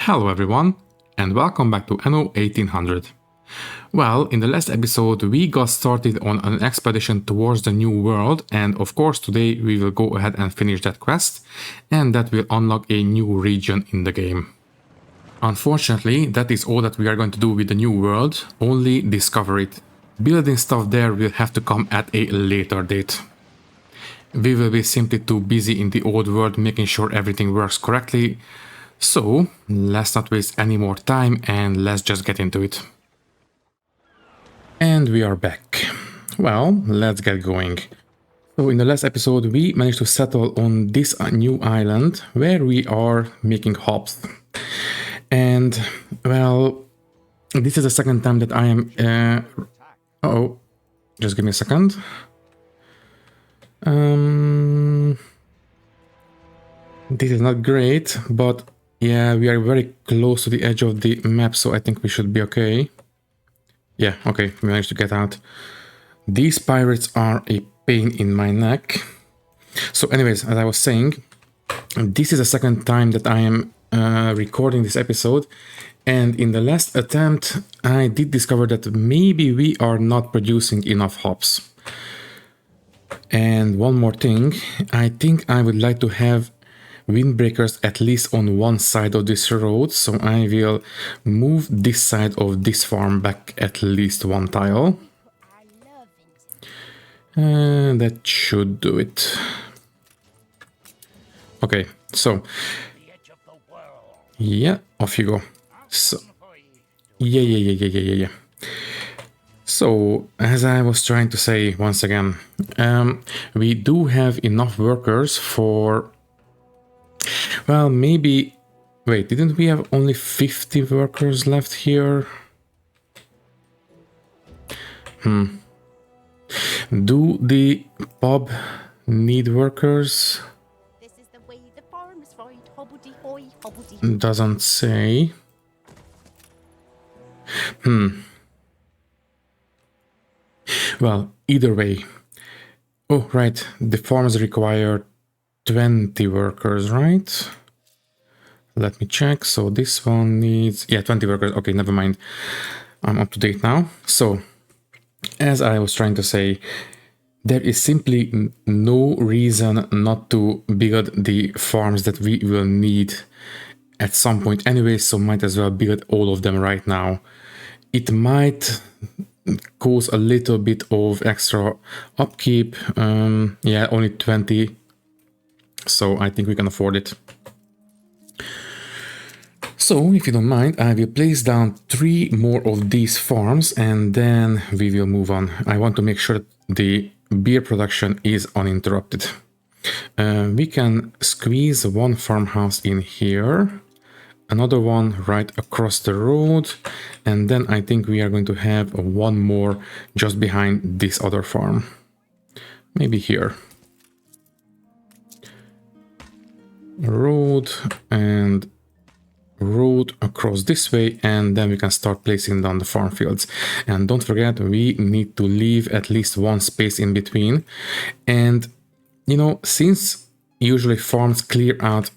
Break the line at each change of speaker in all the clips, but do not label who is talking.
Hello everyone, and welcome back to Anno 1800. Well, in the last episode we got started on an expedition towards the new world, and of course today we will go ahead and finish that quest, and that will unlock a new region in the game. Unfortunately, that is all that we are going to do with the new world, only discover it. Building stuff there will have to come at a later date. We will be simply too busy in the old world making sure everything works correctly. So, let's not waste any more time and let's just get into it. And we are back. Well, let's get going. So in the last episode we managed to settle on this new island where we are making hops. And, well, this is the second time that I am... Uh-oh, just give me a second. This is not great, but yeah, we are very close to the edge of the map, so I think we should be okay. Yeah, okay, we managed to get out. These pirates are a pain in my neck. So anyways, as I was saying, this is the second time that I am recording this episode, and in the last attempt I did discover that maybe we are not producing enough hops. And one more thing, I think I would like to have windbreakers at least on one side of this road, so I will move this side of this farm back at least one tile. And that should do it. Okay, so yeah, off you go. So yeah. So, as I was trying to say once again, we do have enough workers for... Well, maybe... Wait, didn't we have only 50 workers left here? Do the pub need workers?
This is the way the farmers ride, hobbledy-hoy, hobbledy.
Doesn't say. Well, either way. Oh, right. The farms require 20 workers, right? Let me check. So this one needs... Yeah, 20 workers. Okay, never mind. I'm up to date now. So, as I was trying to say, there is simply no reason not to build the farms that we will need at some point anyway, so might as well build all of them right now. It might cause a little bit of extra upkeep. Yeah, only 20, so I think we can afford it. So, if you don't mind, I will place down 3 more of these farms and then we will move on. I want to make sure that the beer production is uninterrupted. We can squeeze one farmhouse in here, another one right across the road, and then I think we are going to have one more just behind this other farm. Maybe here. Road and road across this way, and then we can start placing down the farm fields. And don't forget, we need to leave at least one space in between. And you know, since usually farms clear out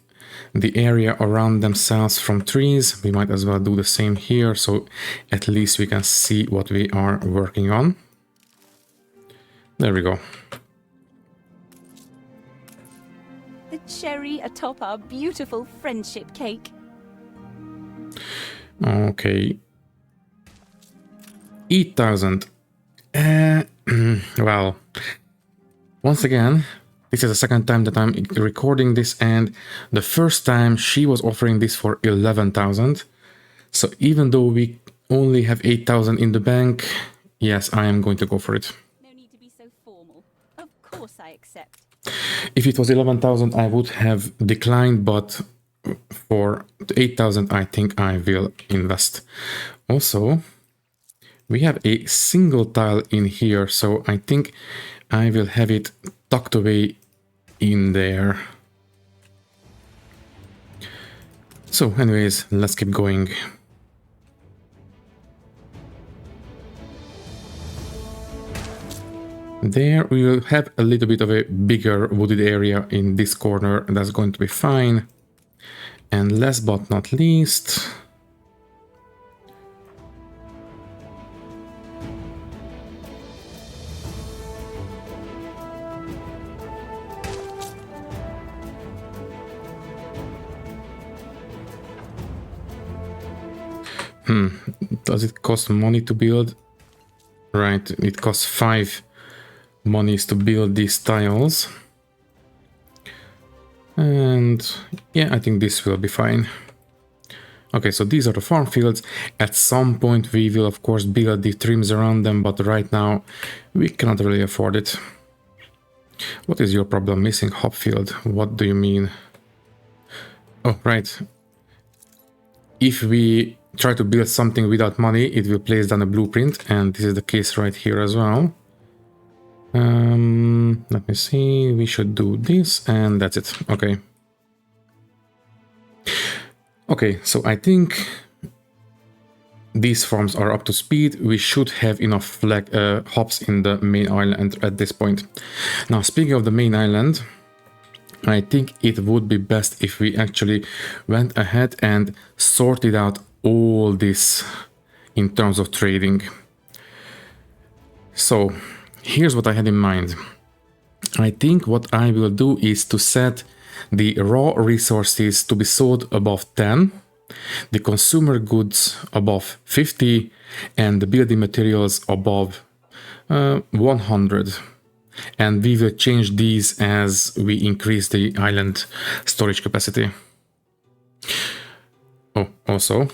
the area around themselves from trees, we might as well do the same here, so at least we can see what we are working on. There we go.
The cherry atop our beautiful friendship cake.
Okay. 8,000. Well, once again, this is the second time that I'm recording this, and the first time she was offering this for 11,000. So even though we only have 8,000 in the bank, yes, I am going to go for it.
No need to be so formal. Of course I accept.
If it was 11,000, I would have declined, but for 8,000, I think I will invest. Also, we have a single tile in here, so I think I will have it tucked away in there. So anyways, let's keep going. There we will have a little bit of a bigger wooded area in this corner, and that's going to be fine. And last but not least, does it cost money to build? Right, it costs 5 monies to build these tiles. And yeah, I think this will be fine. Okay, so these are the farm fields. At some point we will of course build the trims around them, but right now we cannot really afford it. What is your problem? Missing hop field. What do you mean? Oh, right. If we try to build something without money, it will place down a blueprint, and this is the case right here as well. Let me see. We should do this, and that's it. Okay. Okay, so I think these farms are up to speed. We should have enough hops in the main island at this point. Now, speaking of the main island, I think it would be best if we actually went ahead and sorted out all this in terms of trading. So here's what I had in mind. I think what I will do is to set the raw resources to be sold above 10, the consumer goods above 50, and the building materials above 100. And we will change these as we increase the island storage capacity. Oh, also,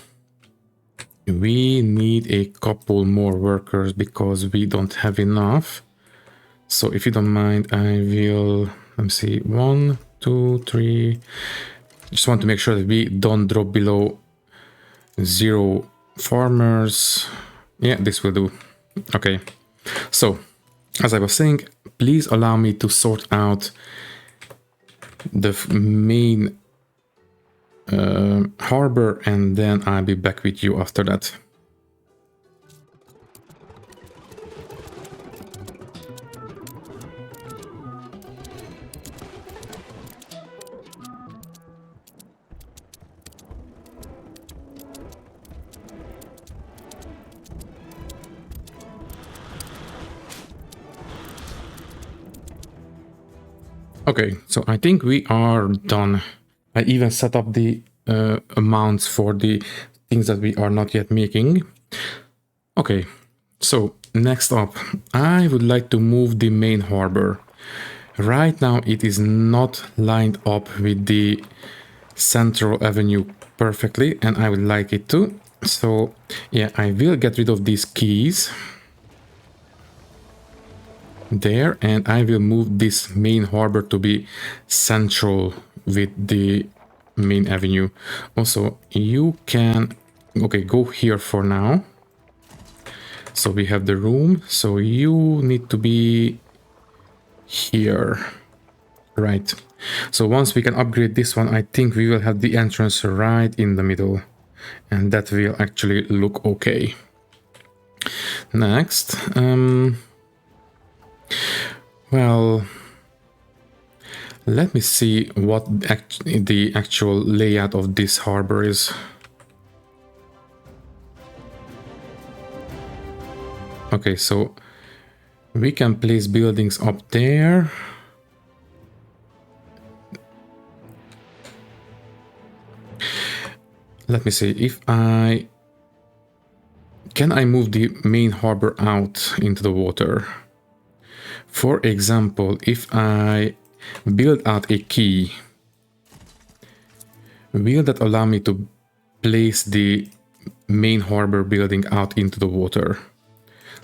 we need a couple more workers because we don't have enough. So if you don't mind, I will, let me see, 1, 2, 3. Just want to make sure that we don't drop below 0 farmers. Yeah, this will do. Okay, so as I was saying, please allow me to sort out the main harbor, and then I'll be back with you after that. Okay, so I think we are done. I even set up the amounts for the things that we are not yet making. Okay, so next up, I would like to move the main harbor. Right now it is not lined up with the Central Avenue perfectly, and I would like it to. So yeah, I will get rid of these keys there, and I will move this main harbor to be central with the main avenue. Also, you can go here for now. So we have the room, so you need to be here, right? So once we can upgrade this one, I think we will have the entrance right in the middle, and that will actually look okay. Next, well, let me see what the actual layout of this harbor is. Okay, so we can place buildings up there. Let me see if can I move the main harbor out into the water? For example, if I build out a quay, will that allow me to place the main harbor building out into the water?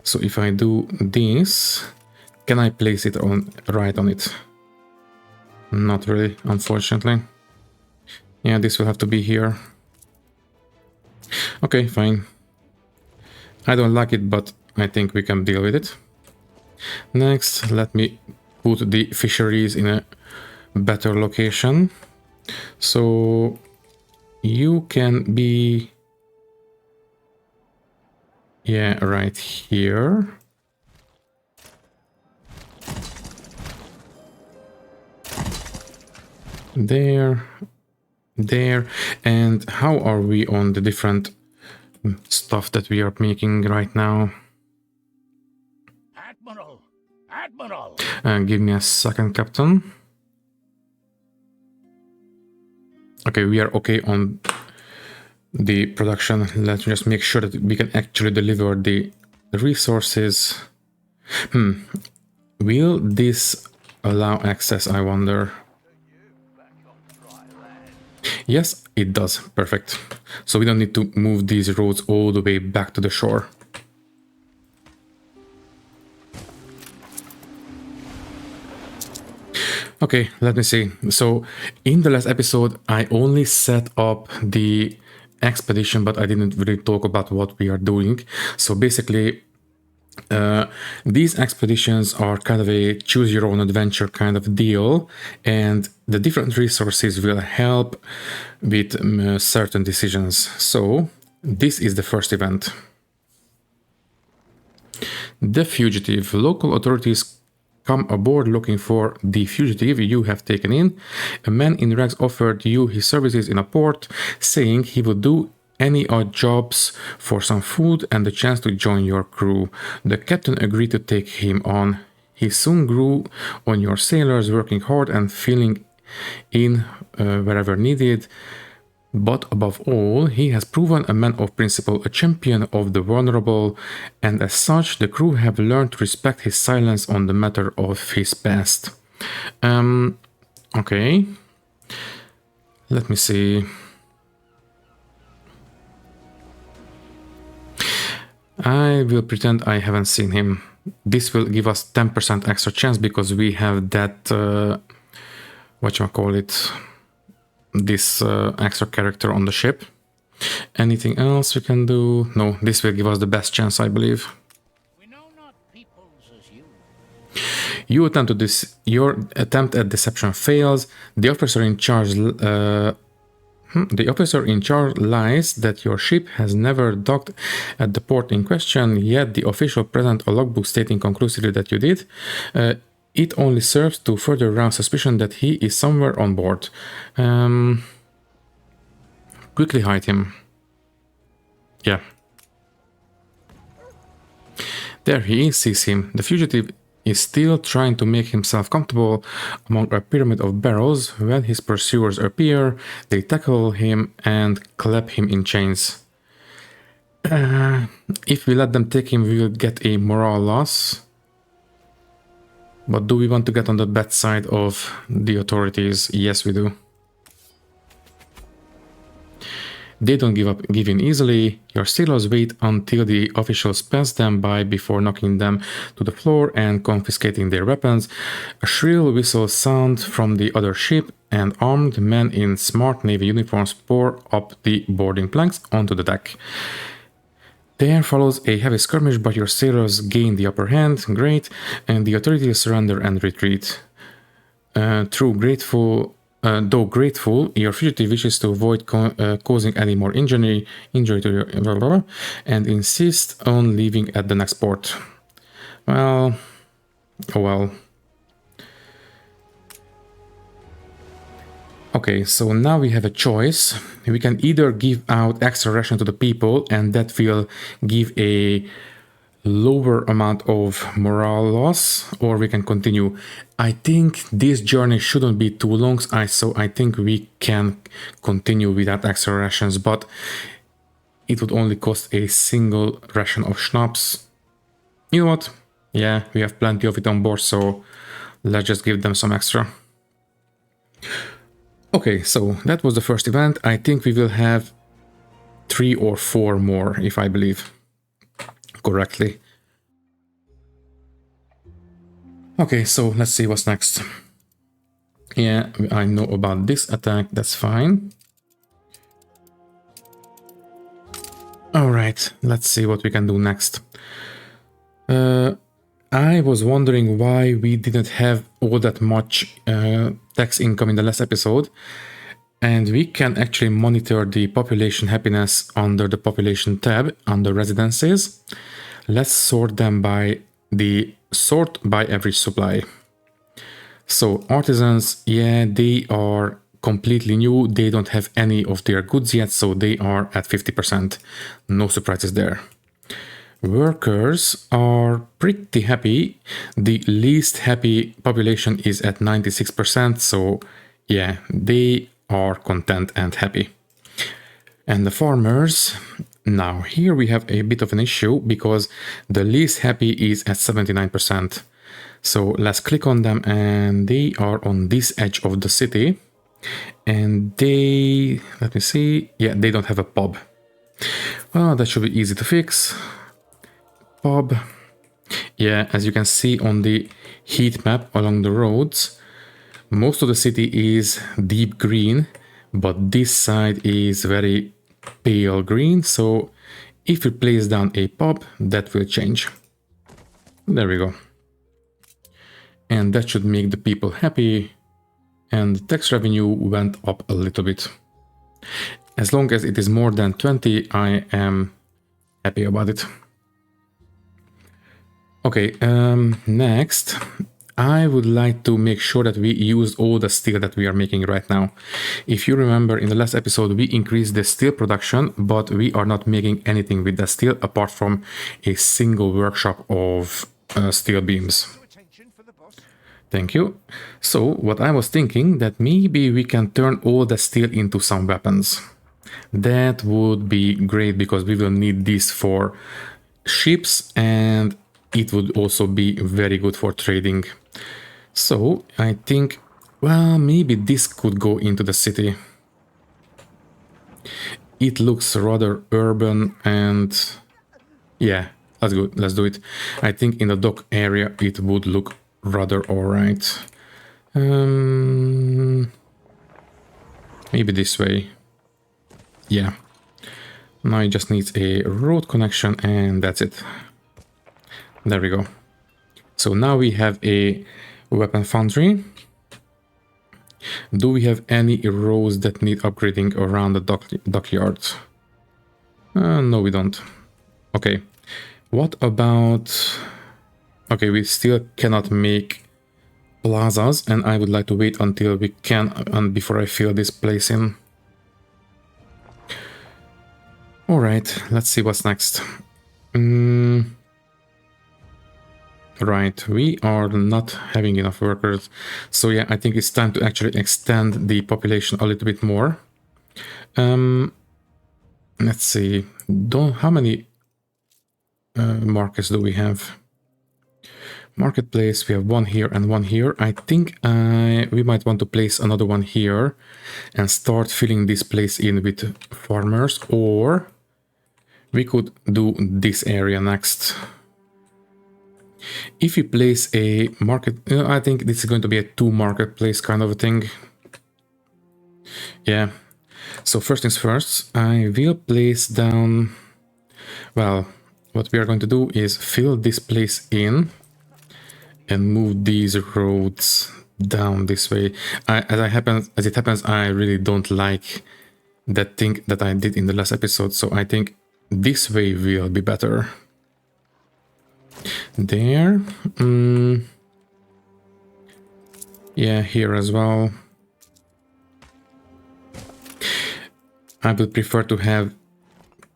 So if I do this, can I place it right on it? Not really, unfortunately. Yeah, this will have to be here. Okay, fine. I don't like it, but I think we can deal with it. Next, let me put the fisheries in a better location. So you can be, yeah, right here. There, there. And how are we on the different stuff that we are making right now?
Admiral!
Give me a second, Captain. Okay, we are okay on the production. Let's just make sure that we can actually deliver the resources. Will this allow access, I wonder? Yes, it does. Perfect. So we don't need to move these roads all the way back to the shore. Okay, let me see. So in the last episode, I only set up the expedition, but I didn't really talk about what we are doing. So basically, these expeditions are kind of a choose your own adventure kind of deal, and the different resources will help with certain decisions. So this is the first event. The fugitive. Local authorities come aboard looking for the fugitive you have taken in. A man in rags offered you his services in a port, saying he would do any odd jobs for some food and the chance to join your crew. The captain agreed to take him on. He soon grew on your sailors, working hard and filling in wherever needed. But above all, he has proven a man of principle, a champion of the vulnerable, and as such, the crew have learned to respect his silence on the matter of his past. Okay. Let me see. I will pretend I haven't seen him. This will give us 10% extra chance because we have that, whatchamacallit, this extra character on the ship. Anything else we can do? No, this will give us the best chance, I believe.
We know not peoples as you.
Your attempt at deception fails. The officer in charge lies that your ship has never docked at the port in question, yet the official present a logbook stating conclusively that you did. It only serves to further rouse suspicion that he is somewhere on board. Quickly hide him. Yeah. There he is, sees him. The fugitive is still trying to make himself comfortable among a pyramid of barrels. When his pursuers appear, they tackle him and clap him in chains. If we let them take him, we will get a morale loss. But do we want to get on the bad side of the authorities? Yes, we do. They don't give in easily. Your sailors wait until the officials pass them by before knocking them to the floor and confiscating their weapons. A shrill whistle sounds from the other ship, and armed men in smart navy uniforms pour up the boarding planks onto the deck. There follows a heavy skirmish, but your sailors gain the upper hand. Great, and the authorities surrender and retreat. Though grateful, your fugitive wishes to avoid causing any more injury to your and insists on leaving at the next port. Well, oh well. Okay, so now we have a choice. We can either give out extra ration to the people, and that will give a lower amount of morale loss, or we can continue. I think this journey shouldn't be too long, so I think we can continue without extra rations, but it would only cost a single ration of schnapps. You know what? Yeah, we have plenty of it on board, so let's just give them some extra. Okay, so that was the first event. I think we will have 3 or 4 more, if I believe correctly. Okay, so let's see what's next. Yeah, I know about this attack, that's fine. Alright, let's see what we can do next. I was wondering why we didn't have all that much tax income in the last episode, and we can actually monitor the population happiness under the population tab under residences. Let's sort them by the sort by average supply. So artisans, yeah, they are completely new. They don't have any of their goods yet, so they are at 50%. No surprises there. Workers are pretty happy. The least happy population is at 96%, so yeah, they are content and happy. And the farmers, now here we have a bit of an issue because the least happy is at 79%. So let's click on them, and they are on this edge of the city. And they, let me see, yeah, they don't have a pub. Well, that should be easy to fix. Pub. Yeah, as you can see on the heat map along the roads, most of the city is deep green, but this side is very pale green. So if we place down a pub, that will change. There we go. And that should make the people happy. And the tax revenue went up a little bit. As long as it is more than 20, I am happy about it. Okay, next, I would like to make sure that we use all the steel that we are making right now. If you remember, in the last episode, we increased the steel production, but we are not making anything with the steel apart from a single workshop of steel beams. Thank you. So what I was thinking, that maybe we can turn all the steel into some weapons. That would be great because we will need this for ships, and it would also be very good for trading. So I think, well, maybe this could go into the city. It looks rather urban, and yeah, let's do it. I think in the dock area it would look rather alright. Maybe this way. Yeah. Now it just needs a road connection, and that's it. There we go. So now we have a weapon foundry. Do we have any roads that need upgrading around the dockyard? No, we don't. Okay. What about... Okay, we still cannot make plazas, and I would like to wait until we can, and before I fill this place in. Alright, let's see what's next. Right, we are not having enough workers. So yeah, I think it's time to actually extend the population a little bit more. Let's see, how many markets do we have? Marketplace, we have one here and one here. I think we might want to place another one here and start filling this place in with farmers, or we could do this area next. If you place a market, I think this is going to be a two marketplace kind of a thing. Yeah. So first things first, I will place down, well, what we are going to do is fill this place in and move these roads down this way. As it happens, I really don't like that thing that I did in the last episode, so I think this way will be better. There. Yeah, here as well. I would prefer to have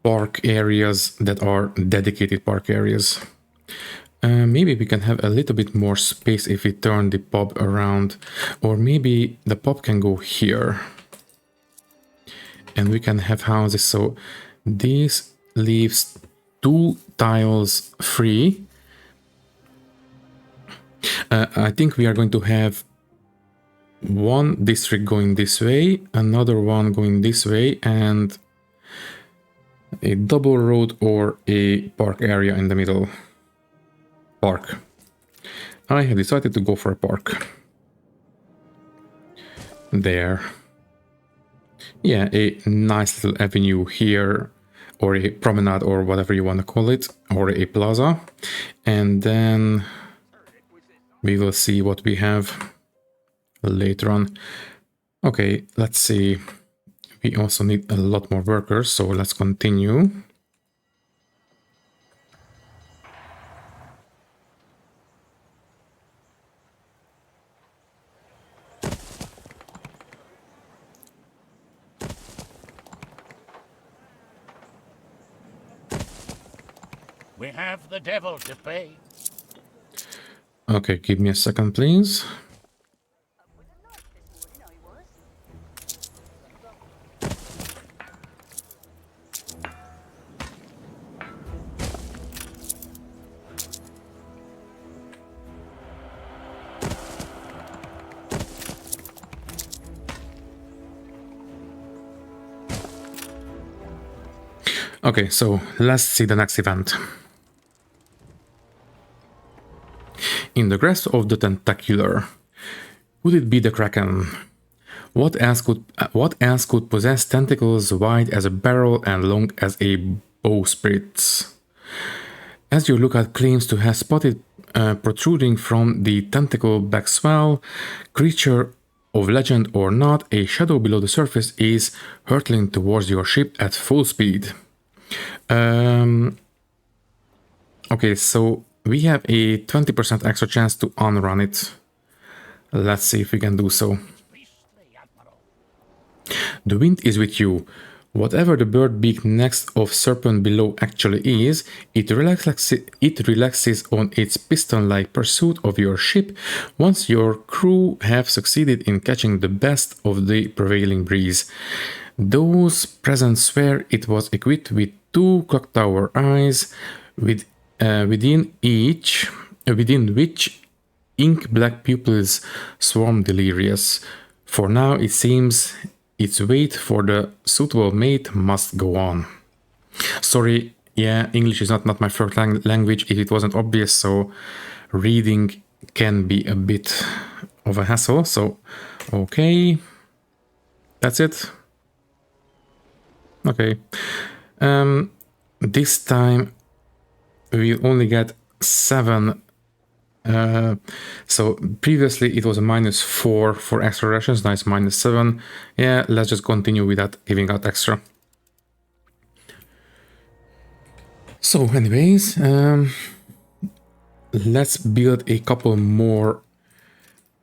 park areas that are dedicated park areas. Maybe we can have a little bit more space if we turn the pub around, or maybe the pub can go here. And we can have houses, so this leaves 2 tiles free. I think we are going to have one district going this way, another one going this way, and a double road or a park area in the middle. Park. I have decided to go for a park. There. Yeah, a nice little avenue here, or a promenade, or whatever you want to call it, or a plaza. And then we will see what we have later on. Okay, let's see. We also need a lot more workers, so let's continue.
We have the devil to pay.
Okay, give me a second, please. Okay, so let's see the next event. In the grasp of the tentacular, would it be the Kraken? What else could possess tentacles wide as a barrel and long as a bowsprit? As you look at claims to have spotted protruding from the tentacle back swell, creature of legend or not, a shadow below the surface is hurtling towards your ship at full speed. Okay, so we have a 20% extra chance to unrun it. Let's see if we can do so. The wind is with you. Whatever the bird beak next of serpent below actually is, it relaxes on its piston-like pursuit of your ship once your crew have succeeded in catching the best of the prevailing breeze. Those present swear it was equipped with 2 clock tower eyes, within which ink black pupils swarm delirious. For now, it seems its wait for the suitable mate must go on. Sorry, yeah, English is not my first language if it wasn't obvious, so reading can be a bit of a hassle. So, okay, that's it. Okay, this time we only get 7. So previously it was a -4 for extra rations, now it's -7. Yeah, let's just continue with that, giving out extra. So anyways, let's build a couple more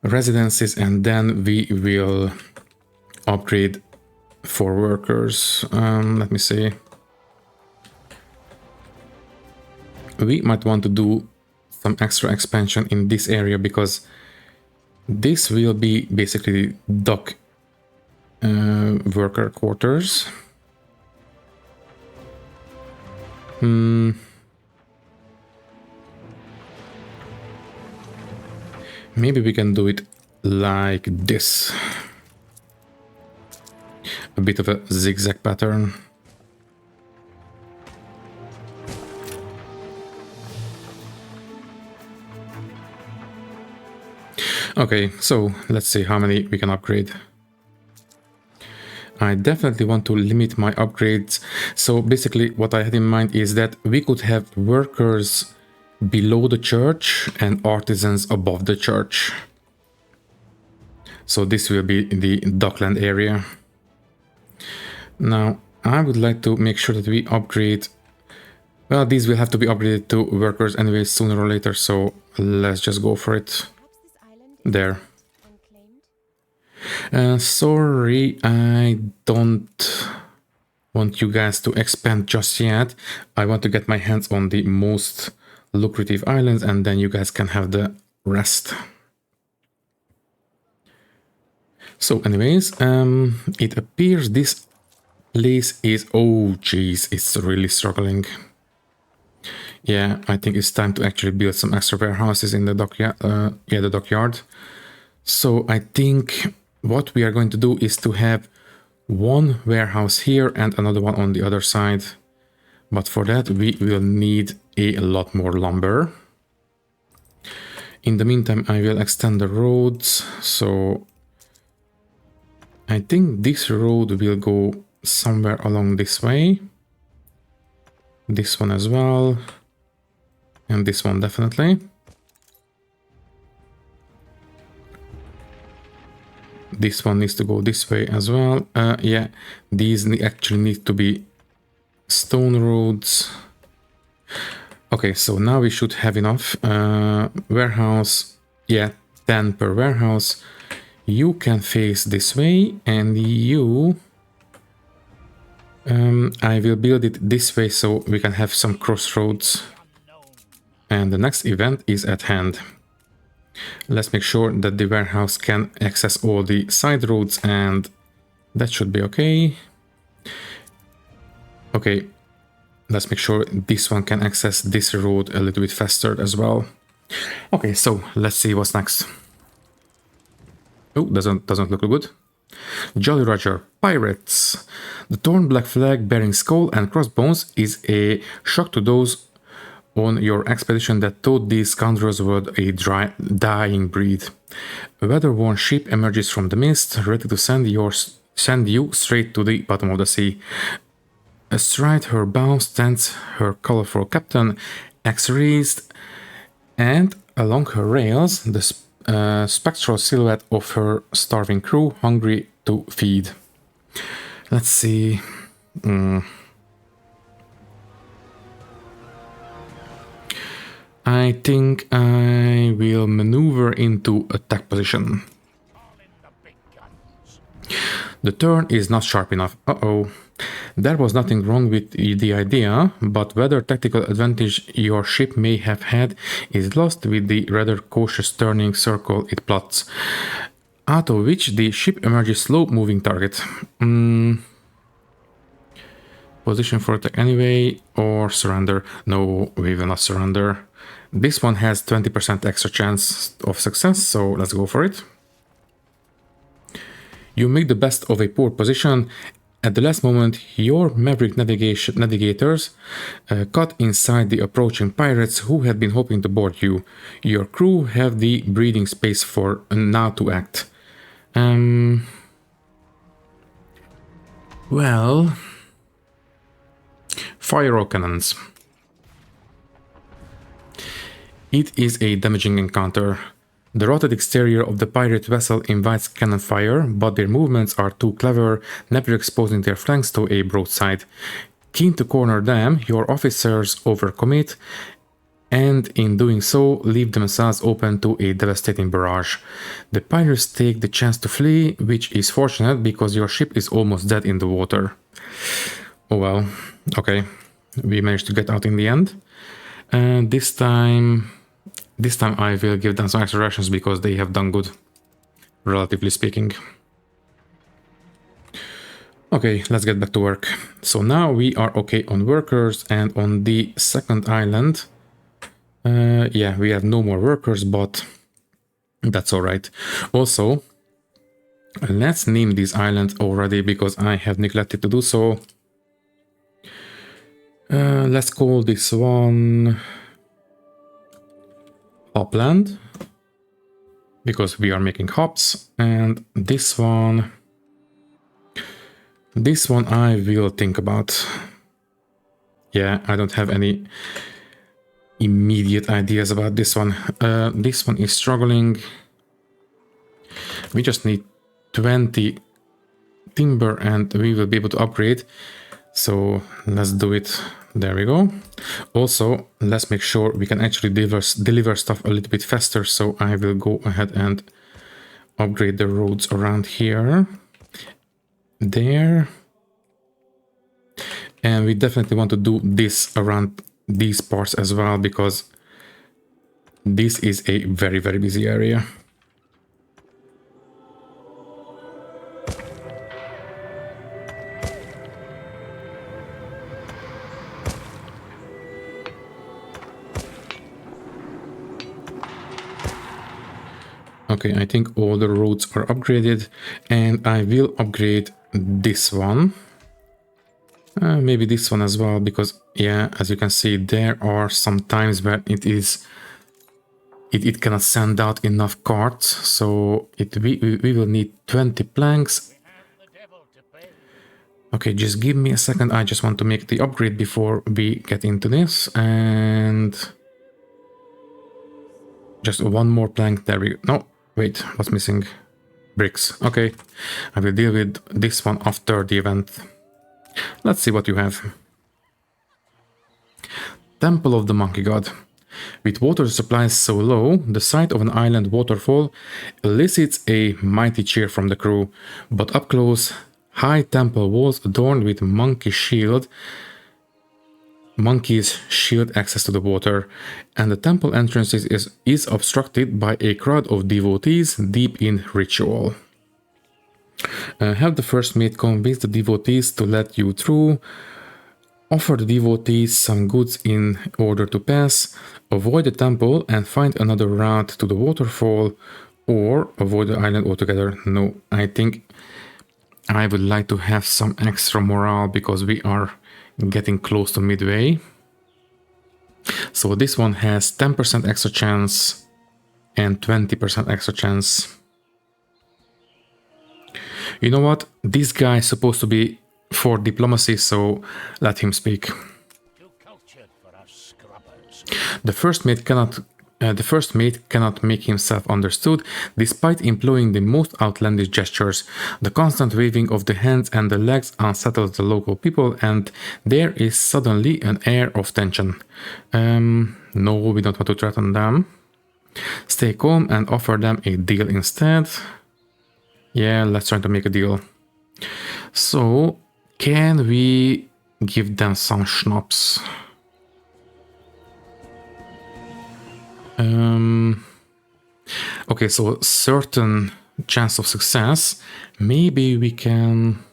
residences and then we will upgrade for workers. Let me see. We might want to do some extra expansion in this area because this will be basically dock worker quarters. Maybe we can do it like this. A bit of a zigzag pattern. Okay, so let's see how many we can upgrade. I definitely want to limit my upgrades. So basically what I had in mind is that we could have workers below the church and artisans above the church. So this will be the dockland area. Now I would like to make sure that we upgrade. Well, these will have to be upgraded to workers anyway sooner or later, so let's just go for it. There. Sorry, I don't want you guys to expand just yet. I want to get my hands on the most lucrative islands and then you guys can have the rest. So anyways, it appears this place is... oh jeez, it's really struggling. Yeah, I think it's time to actually build some extra warehouses in the dockyard. The dockyard. So I think what we are going to do is to have one warehouse here and another one on the other side. But for that we will need a lot more lumber. In the meantime, I will extend the roads. So I think this road will go somewhere along this way. This one as well. And this one definitely. This one needs to go this way as well. Yeah, these actually need to be stone roads. Okay, so now we should have enough. Warehouse, yeah, 10 per warehouse. You can face this way and you... I will build it this way so we can have some crossroads. and the next event is at hand. Let's make sure that the warehouse can access all the side roads, and that should be okay. Okay, let's make sure this one can access this road a little bit faster as well. Okay, so let's see what's next. Oh, doesn't look good. Jolly Roger, pirates. The torn black flag bearing skull and crossbones is a shock to those on your expedition that thought these scoundrels were a dying breed. A weather-worn ship emerges from the mist, ready to send you straight to the bottom of the sea. Astride her bow stands her colorful captain, axe-raised, and along her rails, the spectral silhouette of her starving crew, hungry to feed. Let's see. I think I will maneuver into attack position. The turn is not sharp enough. Uh-oh. There was nothing wrong with the idea, but whether tactical advantage your ship may have had is lost with the rather cautious turning circle it plots, out of which the ship emerges slow-moving target. Position for attack anyway, or surrender? No, we will not surrender. This one has 20% extra chance of success, so let's go for it. You make the best of a poor position. At the last moment, your maverick navigators cut inside the approaching pirates who had been hoping to board you. Your crew have the breathing space for now to act. Well, fire all cannons. It is a damaging encounter. The rotted exterior of the pirate vessel invites cannon fire, but their movements are too clever, never exposing their flanks to a broadside. Keen to corner them, your officers overcommit, and in doing so, leave themselves open to a devastating barrage. The pirates take the chance to flee, which is fortunate because your ship is almost dead in the water. Oh well, okay. We managed to get out in the end. And this time I will give them some extra rations because they have done good, relatively speaking. Okay, let's get back to work. So now we are okay on workers, and on the second island, yeah, we have no more workers, but that's alright. Also, let's name this island already because I have neglected to do so. Let's call this one Hopland, because we are making hops, and this one I will think about. Yeah, I don't have any immediate ideas about this one. This one is struggling. We just need 20 timber and we will be able to upgrade. So let's do it. There we go. Also, let's make sure we can actually deliver stuff a little bit faster. So I will go ahead and upgrade the roads around here. There. And we definitely want to do this around these parts as well, because this is a very, very busy area. Okay, I think all the roads are upgraded, and I will upgrade this one. Maybe this one as well, because yeah, as you can see, there are some times where it cannot send out enough carts, so we will need 20 planks. Okay, just give me a second. I just want to make the upgrade before we get into this, and just one more plank. There we go. No, wait, what's missing? Bricks. Okay, I will deal with this one after the event. Let's see what you have. Temple of the Monkey God. With water supplies so low, the sight of an island waterfall elicits a mighty cheer from the crew. But up close, high temple walls adorned with monkey shield monkeys shield access to the water, and the temple entrance is obstructed by a crowd of devotees deep in ritual. Have the first mate convince the devotees to let you through. Offer the devotees some goods in order to pass. Avoid the temple and find another route to the waterfall, or avoid the island altogether. No, I think I would like to have some extra morale because we are getting close to midway. So this one has 10% extra chance and 20% extra chance. You know what? This guy is supposed to be for diplomacy, so let him speak.
Too cultured for us scrubbers.
The first mate cannot make himself understood, despite employing the most outlandish gestures. The constant waving of the hands and the legs unsettles the local people, and there is suddenly an air of tension. No, we don't want to threaten them. Stay calm and offer them a deal instead. Yeah, let's try to make a deal. So, can we give them some schnapps? Okay, so certain chance of success. Maybe we can...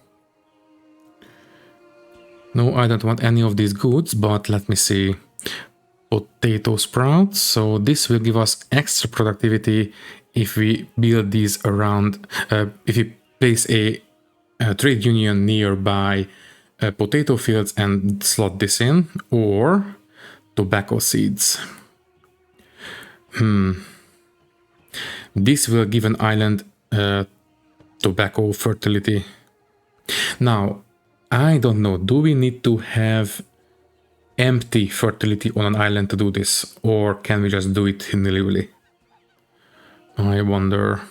No, I don't want any of these goods, but let me see. Potato sprouts. So this will give us extra productivity if we build these around, if we place a trade union nearby potato fields and slot this in, or tobacco seeds. This will give an island tobacco fertility. Now, I don't know, do we need to have empty fertility on an island to do this, or can we just do it nilly-willy? I wonder.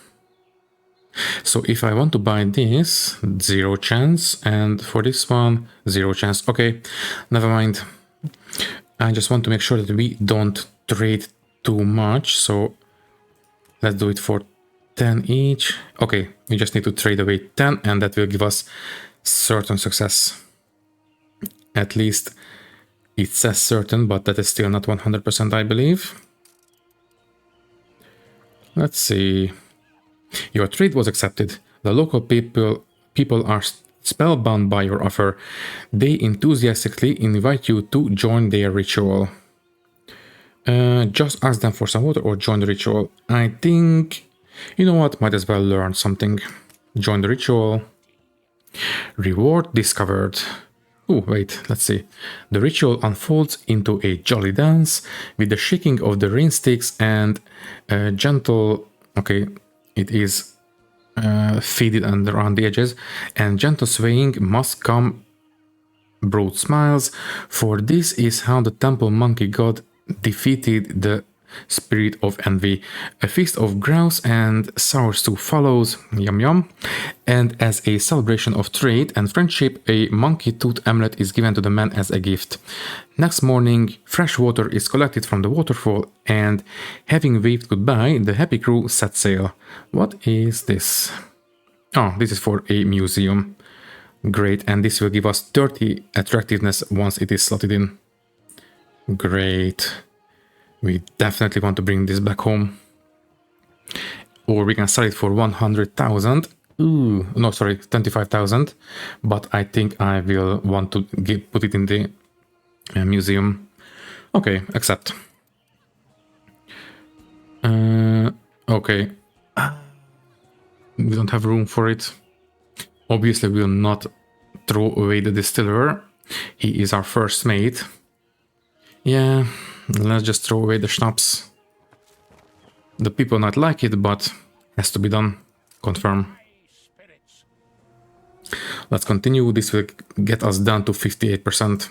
So if I want to buy this, 0 chance, and for this one, 0 chance. Okay, never mind. I just want to make sure that we don't trade too much, so let's do it for 10 each. Okay, we just need to trade away 10, and that will give us certain success. At least it says certain, but that is still not 100%, I believe. Let's see. Your trade was accepted. The local people are spellbound by your offer. They enthusiastically invite you to join their ritual. Just ask them for some water or join the ritual. I think, you know what, might as well learn something. Join the ritual. Reward discovered. Oh, wait, let's see. The ritual unfolds into a jolly dance with the shaking of the rain sticks and gentle... Okay, it is faded and around the edges, and gentle swaying must come broad smiles, for this is how the temple monkey god defeated the spirit of envy. A feast of grouse and sour stew follows, yum yum, and as a celebration of trade and friendship, a monkey tooth amulet is given to the man as a gift. Next morning, fresh water is collected from the waterfall, and having waved goodbye, the happy crew set sail. What is this? Oh, this is for a museum. Great, and this will give us 30 attractiveness once it is slotted in. Great. We definitely want to bring this back home. Or we can sell it for 100,000. Ooh, no, sorry, 25,000. But I think I will want to put it in the museum. Okay, accept. Okay. We don't have room for it. Obviously, we will not throw away the distiller. He is our first mate. Yeah, let's just throw away the schnapps. The people not like it, but has to be done. Confirm. Let's continue. This will get us down to 58%.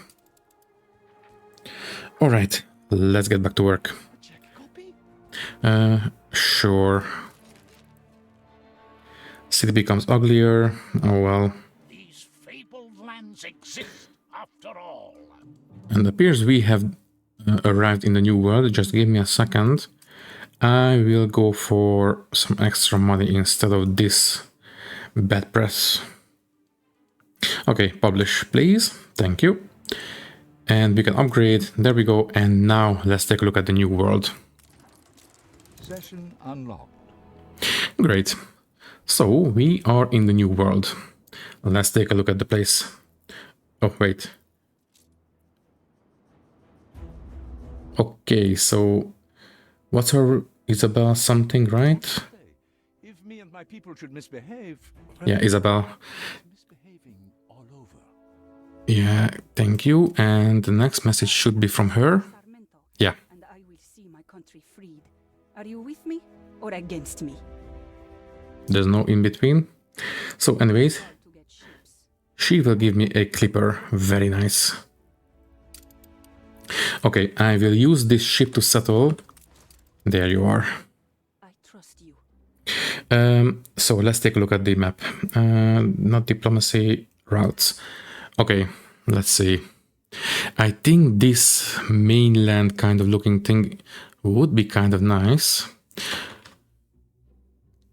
Alright, let's get back to work. Sure. City becomes uglier. Oh well.
These fabled lands exist after all.
And it appears we have arrived in the new world. Just give me a second. I will go for some extra money instead of this bad press. Okay, publish, please. Thank you. And we can upgrade. There we go. And now let's take a look at the new world.
Session unlocked.
Great. So we are in the new world. Let's take a look at the place. Oh, wait. Okay, so what's her Isabel something, right?
If me and my people should misbehave,
Yeah, Isabel.
misbehaving all over.
Yeah, thank you. And the next message should be from her.
Sarmento,
Yeah.
and I will see my country freed. Are you with me or against me?
There's no in between. So anyways,
Hard to get ships.
she will give me a clipper. Very nice. Okay, I will use this ship to settle. There you are.
I trust you.
So let's take a look at the map. Not diplomacy, routes. Okay, let's see. I think this mainland kind of looking thing would be kind of nice.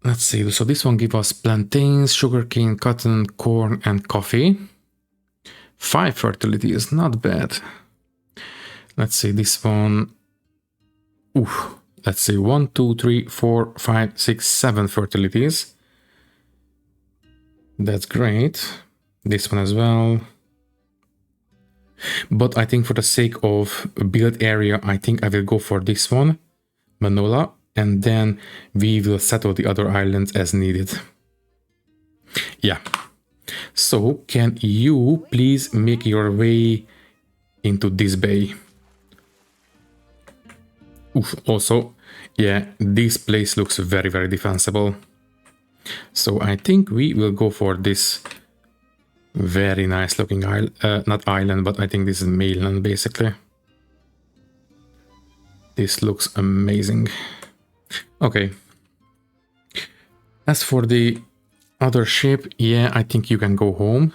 Let's see. So this one gives us plantains, sugarcane, cotton, corn, and coffee. 5 fertility is not bad. Let's see this one. Ooh, let's see 1, 2, 3, 4, 5, 6, 7 fertilities. That's great. This one as well. But I think for the sake of build area, I think I will go for this one, Manola, and then we will settle the other islands as needed. Yeah. So can you please make your way into this bay? Oof, also, yeah, this place looks very, very defensible. So I think we will go for this very nice looking island, not island, but I think this is mainland basically. This looks amazing. Okay. As for the other ship, yeah, I think you can go home.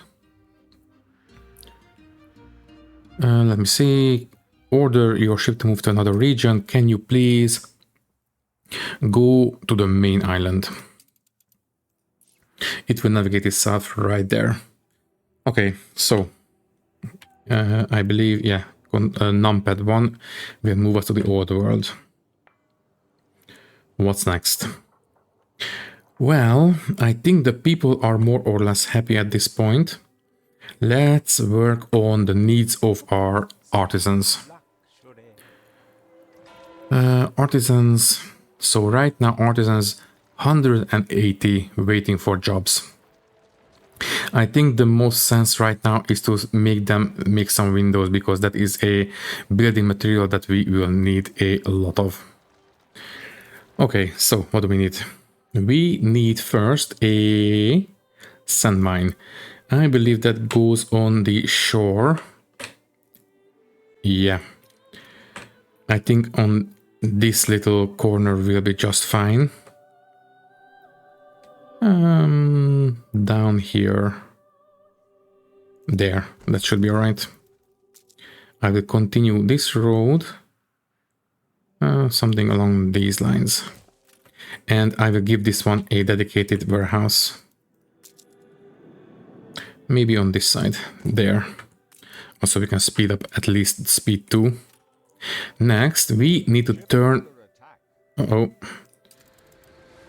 Let me see. Order your ship to move to another region. Can you please go to the main island? It will navigate itself right there. Okay, so I believe, yeah, numpad 1 will move us to the old world. What's next? Well, I think the people are more or less happy at this point. Let's work on the needs of our artisans. Artisans. So right now, artisans 180 waiting for jobs. I think the most sense right now is to make them make some windows, because that is a building material that we will need a lot of. Okay, so what do we need? We need first a sand mine. I believe that goes on the shore. Yeah. I think on this little corner will be just fine. Down here. There, that should be alright. I will continue this road. Something along these lines. And I will give this one a dedicated warehouse. Maybe on this side, there. Also, we can speed up at least speed 2. Next, we need to turn... Uh-oh.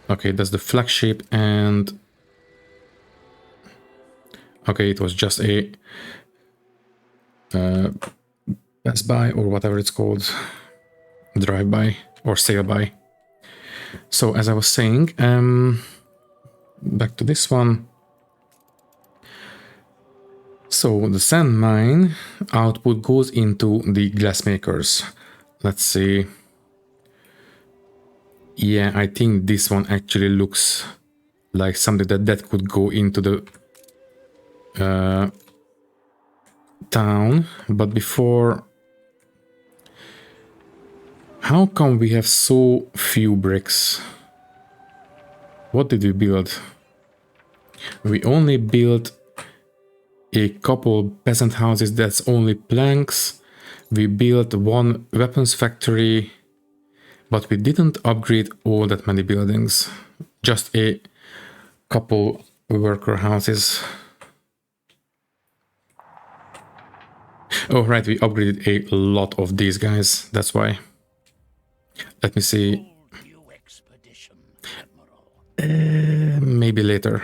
Okay, that's the flagship and... Okay, it was just a... pass by or whatever it's called. Drive by or sail by. So, as I was saying, back to this one. So the sand mine output goes into the glassmakers. Let's see. Yeah, I think this one actually looks like something that could go into the town. But before, how come we have so few bricks? What did we build? We only built a couple peasant houses that's only planks. We built one weapons factory, but we didn't upgrade all that many buildings. Just a couple worker houses. Oh, right, we upgraded a lot of these guys. That's why. Let me see.
Bold new expedition, Admiral.
Maybe later.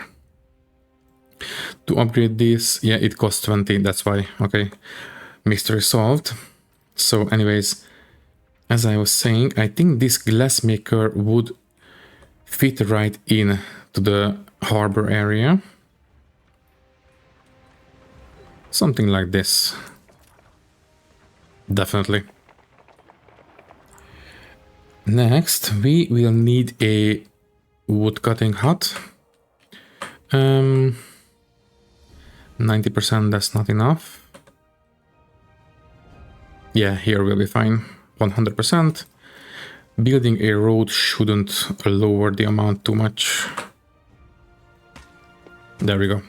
To upgrade this, yeah, it costs 20. That's why. Okay. Mystery solved. So anyways, as I was saying, I think this glassmaker would fit right in to the harbor area. Something like this. Definitely. Next, we will need a wood cutting hut. 90%, that's not enough. Yeah, here will be fine. 100%. Building a road shouldn't lower the amount too much. There we go.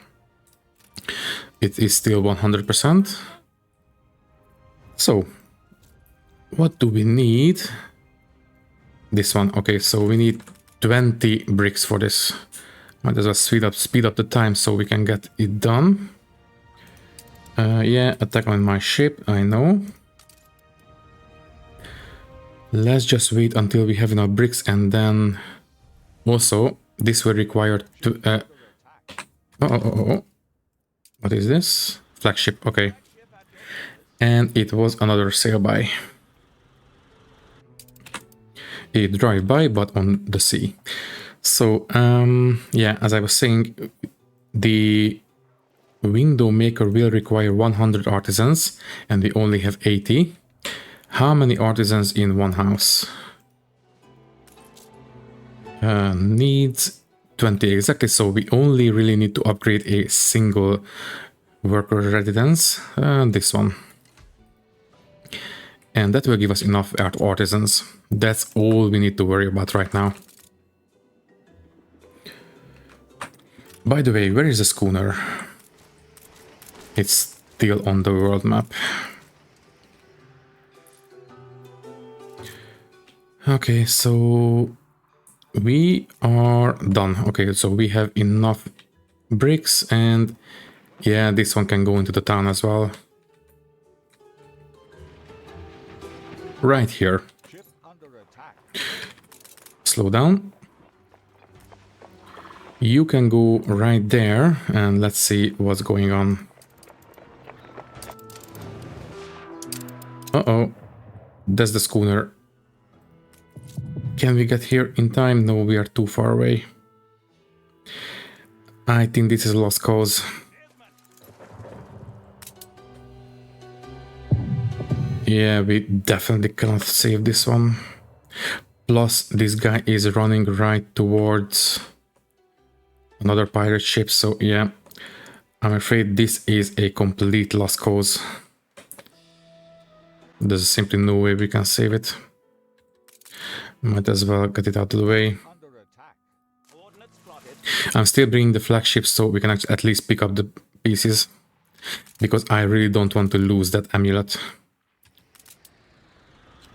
It is still 100%. So, what do we need? This one. Okay, so we need 20 bricks for this. Might as well speed up the time so we can get it done. Yeah, attack on my ship, I know. Let's just wait until we have enough bricks, and then also this will require to what is this? Flagship, okay. And it was another sail-by. A drive-by, but on the sea. So, yeah, as I was saying, the window maker will require 100 artisans, and we only have 80. How many artisans in one house? Needs 20 exactly, so we only really need to upgrade a single worker residence, this one. And that will give us enough artisans. That's all we need to worry about right now. By the way, where is the schooner? It's still on the world map. Okay, so we are done. Okay, so we have enough bricks, and yeah, this one can go into the town as well. Right here. Slow down. You can go right there, and let's see what's going on. Uh-oh. That's the schooner. Can we get here in time? No, we are too far away. I think this is a lost cause. Yeah, we definitely cannot save this one. Plus, this guy is running right towards another pirate ship, so yeah, I'm afraid this is a complete lost cause. There's simply no way we can save it. Might as well get it out of the way. I'm still bringing the flagship so we can at least pick up the pieces, because I really don't want to lose that amulet.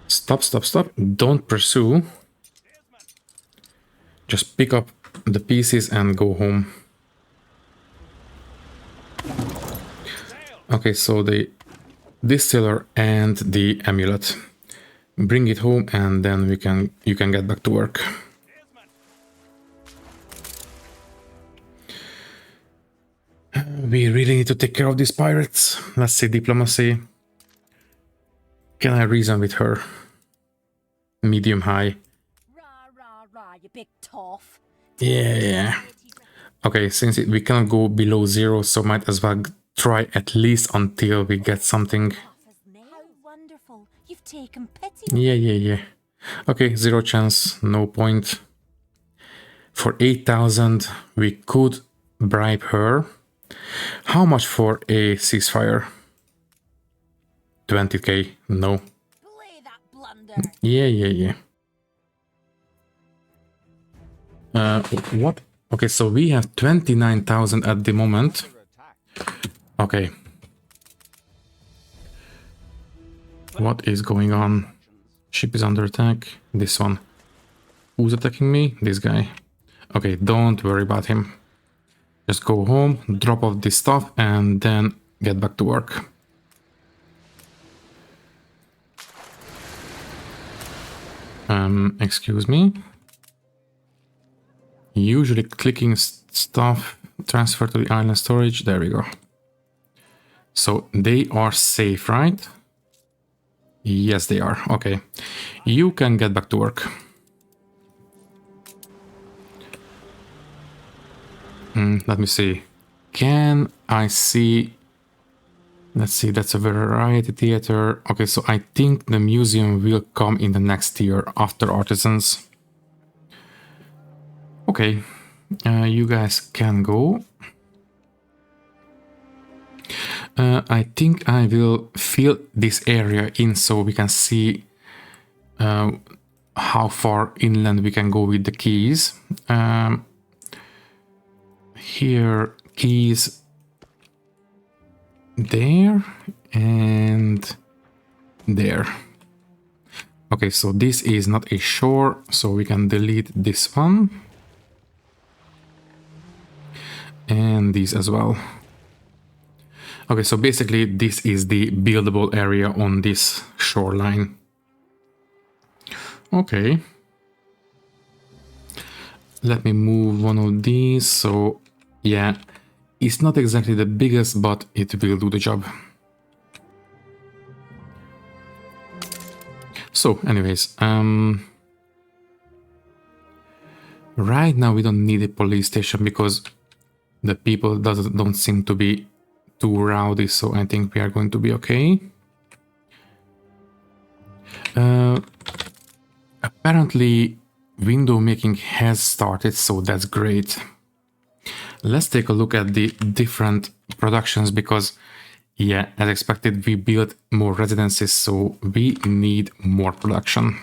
Stop, stop, stop. Don't pursue. Just pick up the pieces and go home. Okay, so the distiller and the amulet. Bring it home, and then you can get back to work. We really need to take care of these pirates. Let's see, diplomacy. Can I reason with her? Medium high.
Rah, rah, rah, you big toff.
Yeah. Okay, since we cannot go below 0, so might as well try at least until we get something.
How wonderful. You've taken pity.
Yeah. Okay, 0 chance, no point. For 8,000, we could bribe her. How much for a ceasefire? 20k, no.
Play that blunder.
Yeah. What? Okay, so we have 29,000 at the moment. Okay. What is going on? Ship is under attack. This one. Who's attacking me? This guy. Okay, don't worry about him. Just go home, drop off this stuff, and then get back to work. Excuse me. Usually clicking stuff, transfer to the island storage. There we go. So they are safe, right? Yes, they are. Okay. You can get back to work. Let me see. Can I see... Let's see, that's a variety theater. Okay, so I think the museum will come in the next tier after artisans. Okay, you guys can go. I think I will fill this area in so we can see how far inland we can go with the keys. Here, keys there and there. Okay, so this is not a shore, so we can delete this one. And these as well. Okay, so basically this is the buildable area on this shoreline. Okay. Let me move one of these, so yeah. It's not exactly the biggest, but it will do the job. So, anyways, right now we don't need a police station because the people don't seem to be too rowdy, so I think we are going to be okay. Apparently, window making has started, so that's great. Let's take a look at the different productions because, yeah, as expected, we built more residences, so we need more production.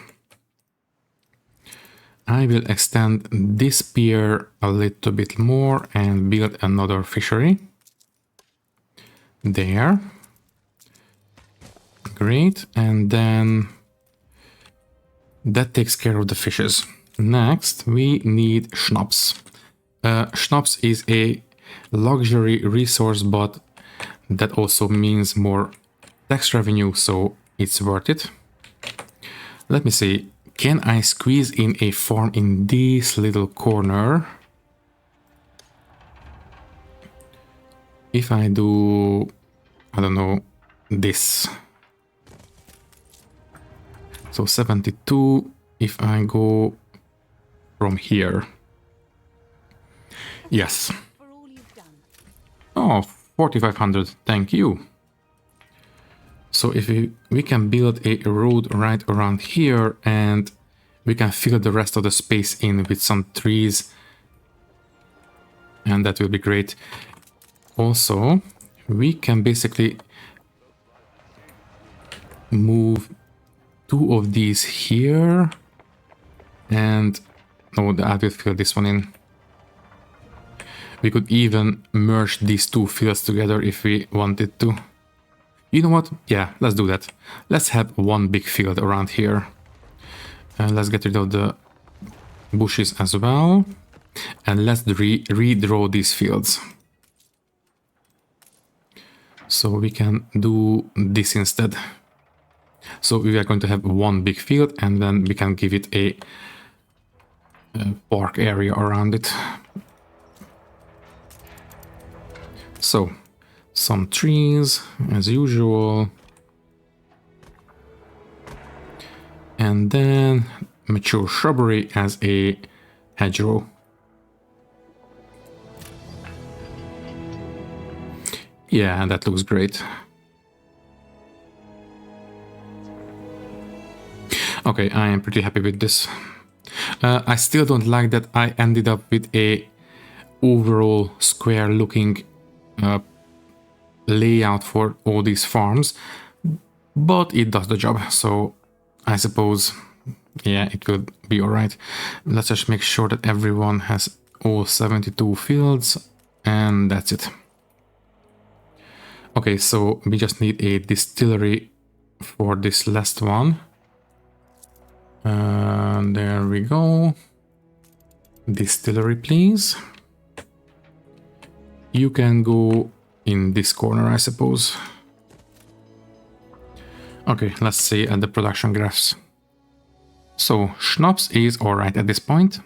I will extend this pier a little bit more and build another fishery. There. Great, and then that takes care of the fishes. Next, we need schnapps. Schnapps is a luxury resource, but that also means more tax revenue, so it's worth it. Let me see, can I squeeze in a farm in this little corner? If I do, I don't know, this. So 72, if I go from here. Yes. Oh, 4,500, thank you. So if we can build a road right around here and we can fill the rest of the space in with some trees. And that will be great. Also, we can basically move 2 of these here. And no, I will fill this one in. We could even merge these 2 fields together if we wanted to. You know what? Yeah, let's do that. Let's have one big field around here. Let's get rid of the bushes as well. And let's redraw these fields. So we can do this instead. So we are going to have one big field and then we can give it a park area around it. So, some trees, as usual. And then mature shrubbery as a hedgerow. Yeah, that looks great. Okay, I am pretty happy with this. I still don't like that I ended up with a overall square looking layout for all these farms, but it does the job, so I suppose, yeah, it will be alright. Let's just make sure that everyone has all 72 fields, and that's it. Okay, so we just need a distillery for this last one. There we go. Distillery, please. You can go in this corner, I suppose. Okay, let's see at the production graphs. So schnapps is alright at this point.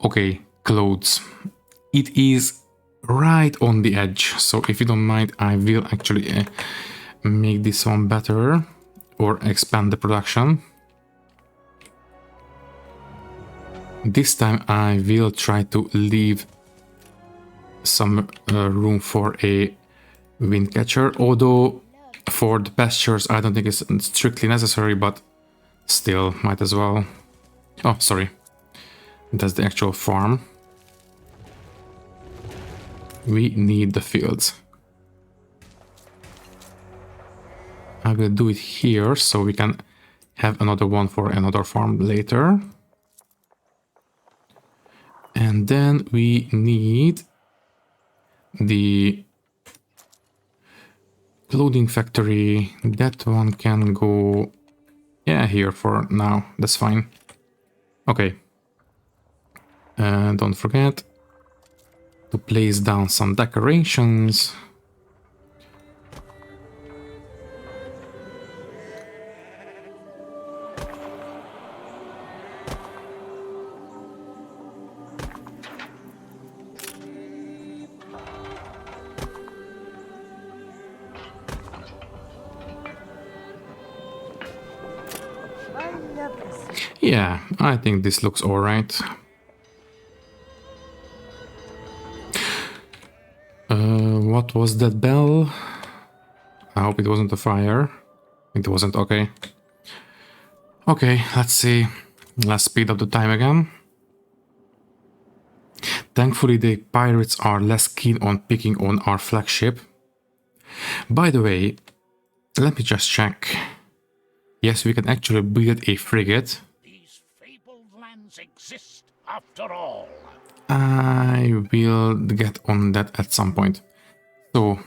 Okay, clothes. It is right on the edge. So if you don't mind, I will actually make this one better or expand the production. This time I will try to leave some room for a wind catcher, although for the pastures I don't think it's strictly necessary, but still might as well. Oh, sorry. That's the actual farm. We need the fields. I will do it here so we can have another one for another farm later. And then we need the clothing factory. That one can go, yeah, here for now. That's fine. Okay. Don't forget to place down some decorations. Yeah, I think this looks alright. What was that bell? I hope it wasn't a fire. It wasn't, okay. Okay, let's see. Let's speed up the time again. Thankfully, the pirates are less keen on picking on our flagship. By the way, let me just check. Yes, we can actually build a frigate.
These fabled lands exist after all.
I will get on that at some point. So,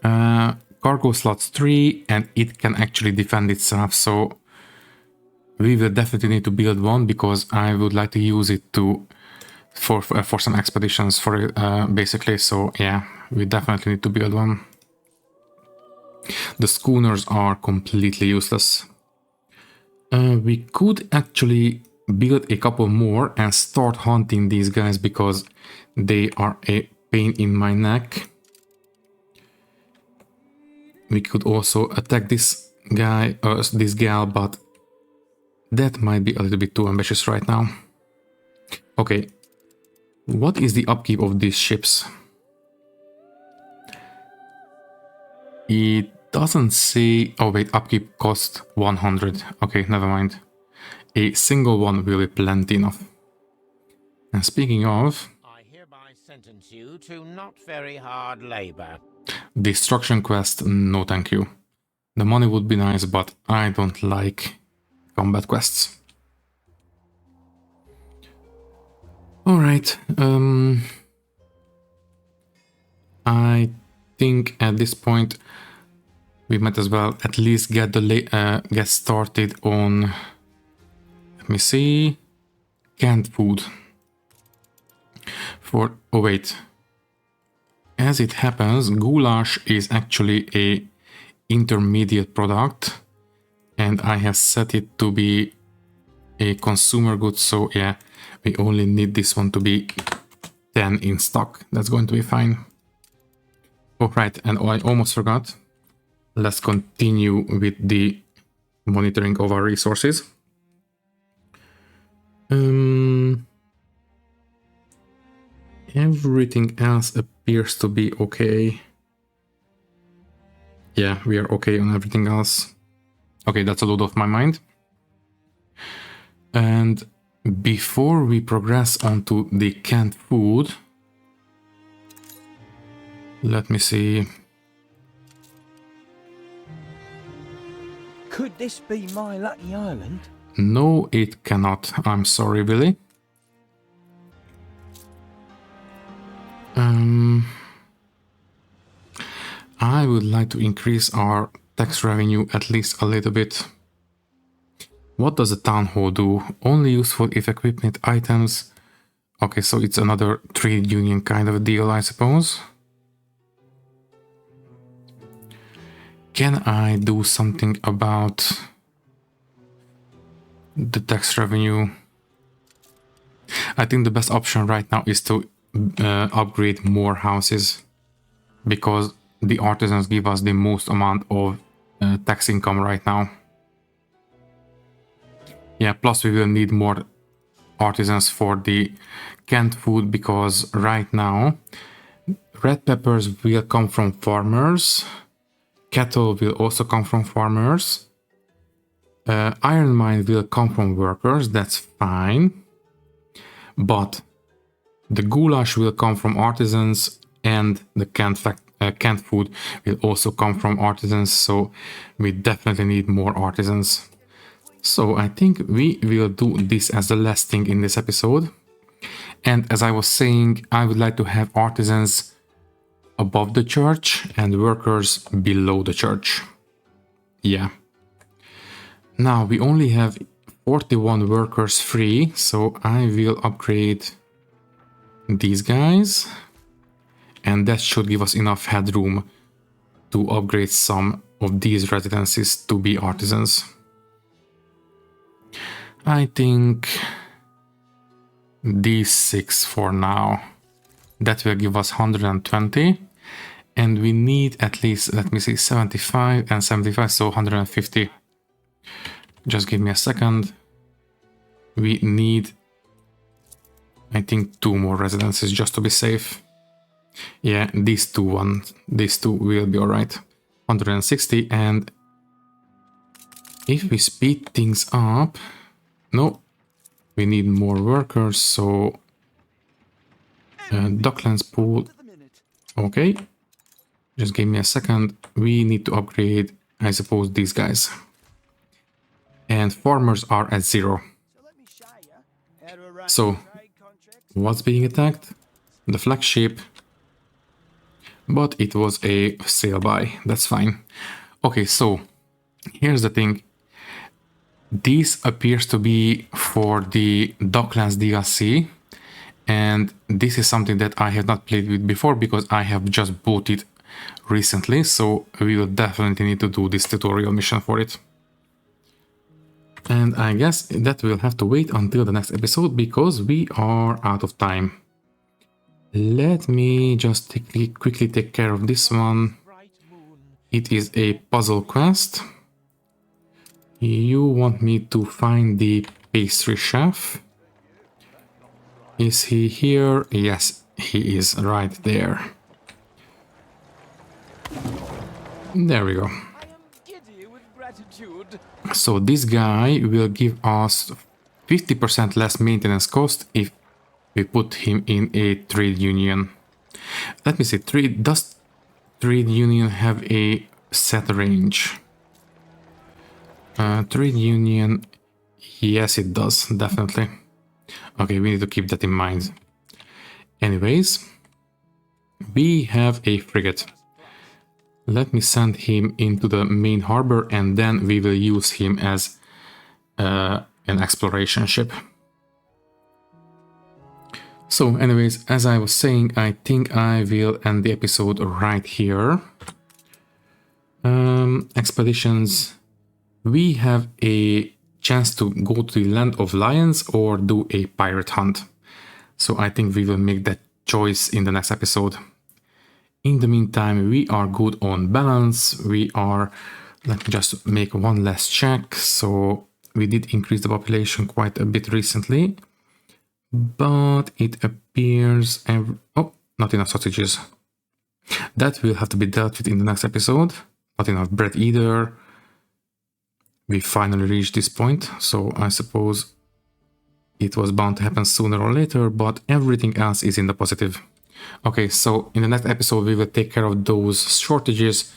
cargo slots 3 and it can actually defend itself. So, we will definitely need to build one because I would like to use it to for some expeditions for basically. So yeah, we definitely need to build one. The schooners are completely useless. We could actually build a couple more and start hunting these guys because they are a pain in my neck. We could also attack this guy, this gal, but that might be a little bit too ambitious right now. Okay, what is the upkeep of these ships? It doesn't say... Oh wait, upkeep cost 100. Okay, never mind. A single one will be plenty enough. And speaking of...
I hereby sentence you to not very hard labor.
Destruction quest, no thank you. The money would be nice, but I don't like combat quests. Alright, I think at this point we might as well at least get the get started on, let me see, canned food. Oh wait, as it happens, goulash is actually a intermediate product and I have set it to be a consumer good, so yeah, we only need this one to be 10 in stock. That's going to be fine. Oh right, and I almost forgot. Let's continue with the monitoring of our resources. Everything else appears to be okay. Yeah, we are okay on everything else. Okay, that's a load off my mind. And before we progress onto the canned food, let me see.
Could this be my lucky island?
No, it cannot. I'm sorry, Billy. I would like to increase our tax revenue at least a little bit. What does a town hall do? Only useful if equipment items. Okay, so it's another trade union kind of deal, I suppose. Can I do something about the tax revenue. I think the best option right now is to upgrade more houses, because the artisans give us the most amount of tax income right now. Yeah, plus we will need more artisans for the canned food, because right now red peppers will come from farmers, cattle will also come from farmers, iron mine will come from workers, that's fine, but the goulash will come from artisans, and the canned food will also come from artisans, so we definitely need more artisans. So I think we will do this as the last thing in this episode. And as I was saying, I would like to have artisans above the church and workers below the church. Yeah. Now we only have 41 workers free, so I will upgrade these guys. And that should give us enough headroom to upgrade some of these residences to be artisans. I think these 6 for now. That will give us 120. And we need at least, let me see, 75 and 75, so 150. Just give me a second. We need, I think, 2 more residences just to be safe. Yeah, these two will be alright. 160, and if we speed things up, no, we need more workers, so Docklands pool, okay, just give me a second, we need to upgrade, I suppose, these guys. And farmers are at 0. So, what's being attacked? The flagship. But it was a sail by, that's fine. Okay, so here's the thing. This appears to be for the Docklands DLC, and this is something that I have not played with before because I have just bought it recently, so we will definitely need to do this tutorial mission for it. And I guess that will have to wait until the next episode because we are out of time. Let me just quickly take care of this one. It is a puzzle quest. You want me to find the pastry chef. Is he here? Yes, he is right there. There we go. So this guy will give us 50% less maintenance cost if we put him in a trade union. Let me see, does trade union have a set range? Trade union, yes it does, definitely. Okay, we need to keep that in mind. Anyways, we have a frigate. Let me send him into the main harbor and then we will use him as an exploration ship. So anyways, as I was saying, I think I will end the episode right here. Expeditions. We have a chance to go to the Land of Lions or do a pirate hunt. So I think we will make that choice in the next episode. In the meantime, we are good on balance. We are, let me just make one last check. So we did increase the population quite a bit recently. But it appears, oh, not enough sausages. That will have to be dealt with in the next episode. Not enough bread either. We finally reached this point, so I suppose it was bound to happen sooner or later, but everything else is in the positive. Okay, so in the next episode we will take care of those shortages,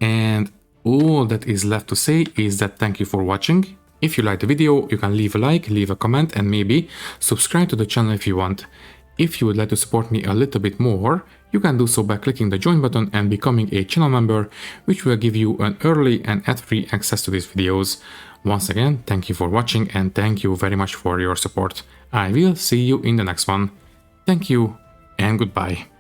and all that is left to say is that thank you for watching. If you liked the video, you can leave a like, leave a comment, and maybe subscribe to the channel if you want. If you would like to support me a little bit more, you can do so by clicking the join button and becoming a channel member, which will give you an early and ad-free access to these videos. Once again, thank you for watching and thank you very much for your support. I will see you in the next one. Thank you and goodbye.